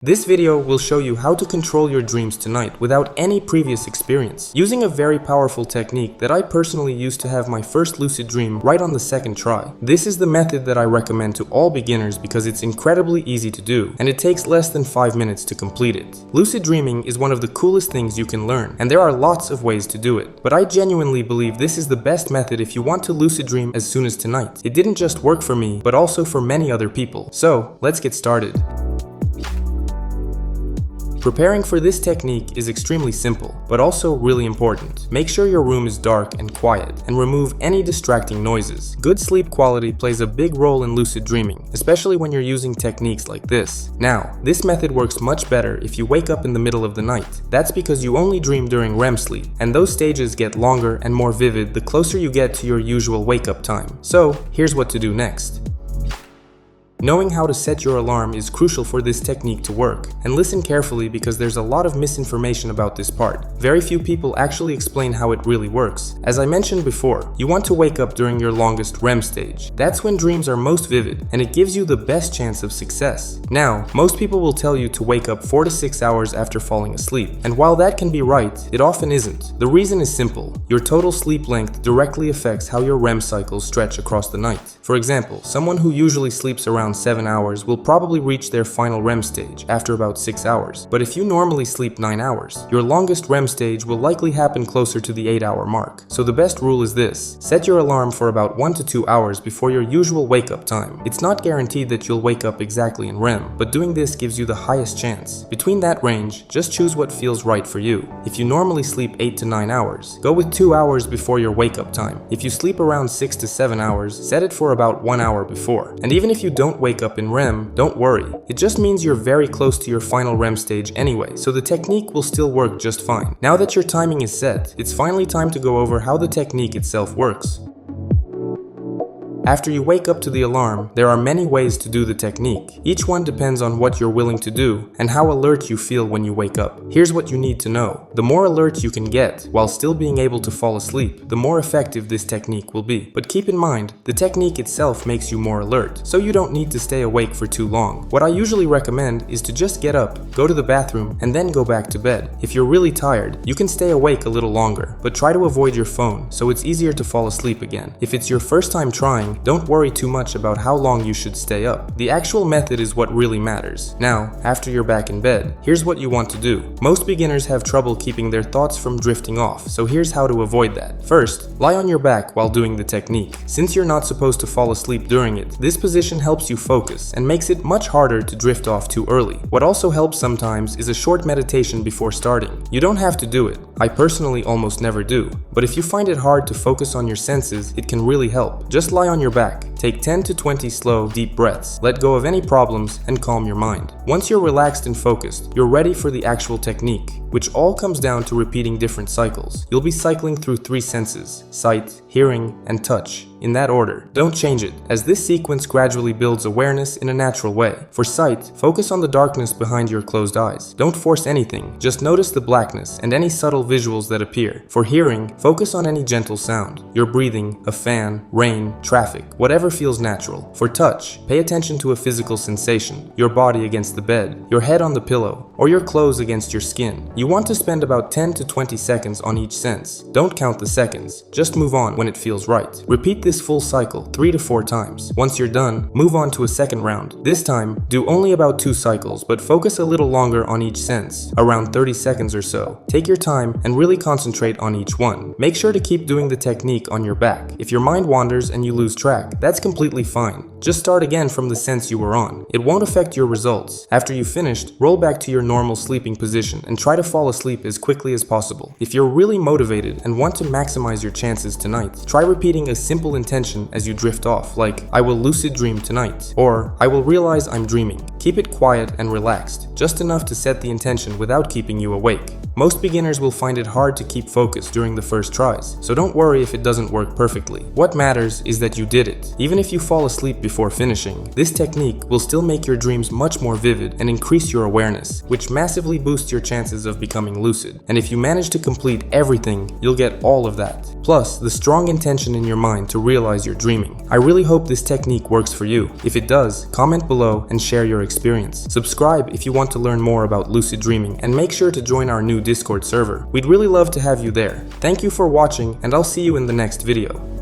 This video will show you how to control your dreams tonight without any previous experience, using a very powerful technique that I personally used to have my first lucid dream right on the second try. This is the method that I recommend to all beginners because it's incredibly easy to do, and it takes less than 5 minutes to complete it. Lucid dreaming is one of the coolest things you can learn, and there are lots of ways to do it, but I genuinely believe this is the best method if you want to lucid dream as soon as tonight. It didn't just work for me, but also for many other people. So, let's get started. Preparing for this technique is extremely simple, but also really important. Make sure your room is dark and quiet, and remove any distracting noises. Good sleep quality plays a big role in lucid dreaming, especially when you're using techniques like this. Now, this method works much better if you wake up in the middle of the night. That's because you only dream during REM sleep, and those stages get longer and more vivid the closer you get to your usual wake-up time. So, here's what to do next. Knowing how to set your alarm is crucial for this technique to work, and listen carefully because there's a lot of misinformation about this part. Very few people actually explain how it really works. As I mentioned before, you want to wake up during your longest REM stage. That's when dreams are most vivid, and it gives you the best chance of success. Now, most people will tell you to wake up 4 to 6 hours after falling asleep, and while that can be right, it often isn't. The reason is simple. Your total sleep length directly affects how your REM cycles stretch across the night. For example, someone who usually sleeps around 7 hours will probably reach their final REM stage after about 6 hours. But if you normally sleep 9 hours, your longest REM stage will likely happen closer to the 8-hour mark. So the best rule is this: set your alarm for about 1 to 2 hours before your usual wake-up time. It's not guaranteed that you'll wake up exactly in REM, but doing this gives you the highest chance. Between that range, just choose what feels right for you. If you normally sleep 8 to 9 hours, go with 2 hours before your wake-up time. If you sleep around 6 to 7 hours, set it for about 1 hour before. And even if you don't wake up in REM, don't worry. It just means you're very close to your final REM stage anyway, so the technique will still work just fine. Now that your timing is set, it's finally time to go over how the technique itself works. After you wake up to the alarm, there are many ways to do the technique. Each one depends on what you're willing to do and how alert you feel when you wake up. Here's what you need to know. The more alert you can get while still being able to fall asleep, the more effective this technique will be. But keep in mind, the technique itself makes you more alert, so you don't need to stay awake for too long. What I usually recommend is to just get up, go to the bathroom, and then go back to bed. If you're really tired, you can stay awake a little longer, but try to avoid your phone so it's easier to fall asleep again. If it's your first time trying, don't worry too much about how long you should stay up. The actual method is what really matters. Now, after you're back in bed, here's what you want to do. Most beginners have trouble keeping their thoughts from drifting off, so here's how to avoid that. First, lie on your back while doing the technique. Since you're not supposed to fall asleep during it, this position helps you focus and makes it much harder to drift off too early. What also helps sometimes is a short meditation before starting. You don't have to do it. I personally almost never do, but if you find it hard to focus on your senses, it can really help. Just lie on your back. Take 10 to 20 slow, deep breaths. Let go of any problems and calm your mind. Once you're relaxed and focused, you're ready for the actual technique, which all comes down to repeating different cycles. You'll be cycling through 3 senses: sight, hearing, and touch. In that order. Don't change it, as this sequence gradually builds awareness in a natural way. For sight, focus on the darkness behind your closed eyes. Don't force anything, just notice the blackness and any subtle visuals that appear. For hearing, focus on any gentle sound: your breathing, a fan, rain, traffic, whatever feels natural. For touch, pay attention to a physical sensation: your body against the bed, your head on the pillow, or your clothes against your skin. You want to spend about 10 to 20 seconds on each sense. Don't count the seconds, just move on when it feels right. Repeat this full cycle 3 to 4 times. Once you're done, move on to a second round. This time, do only about 2 cycles, but focus a little longer on each sense, around 30 seconds or so. Take your time and really concentrate on each one. Make sure to keep doing the technique on your back. If your mind wanders and you lose track, that's completely fine. Just start again from the sense you were on. It won't affect your results. After you've finished, roll back to your normal sleeping position and try to fall asleep as quickly as possible. If you're really motivated and want to maximize your chances tonight, try repeating a simple intention as you drift off, like, "I will lucid dream tonight," or "I will realize I'm dreaming." Keep it quiet and relaxed, just enough to set the intention without keeping you awake. Most beginners will find it hard to keep focus during the first tries, so don't worry if it doesn't work perfectly. What matters is that you did it. Even if you fall asleep before finishing, this technique will still make your dreams much more vivid and increase your awareness, which massively boosts your chances of becoming lucid. And if you manage to complete everything, you'll get all of that. Plus, the strong intention in your mind to realize you're dreaming. I really hope this technique works for you. If it does, comment below and share your experience. Subscribe if you want to learn more about lucid dreaming, and make sure to join our new Discord server. We'd really love to have you there. Thank you for watching, and I'll see you in the next video.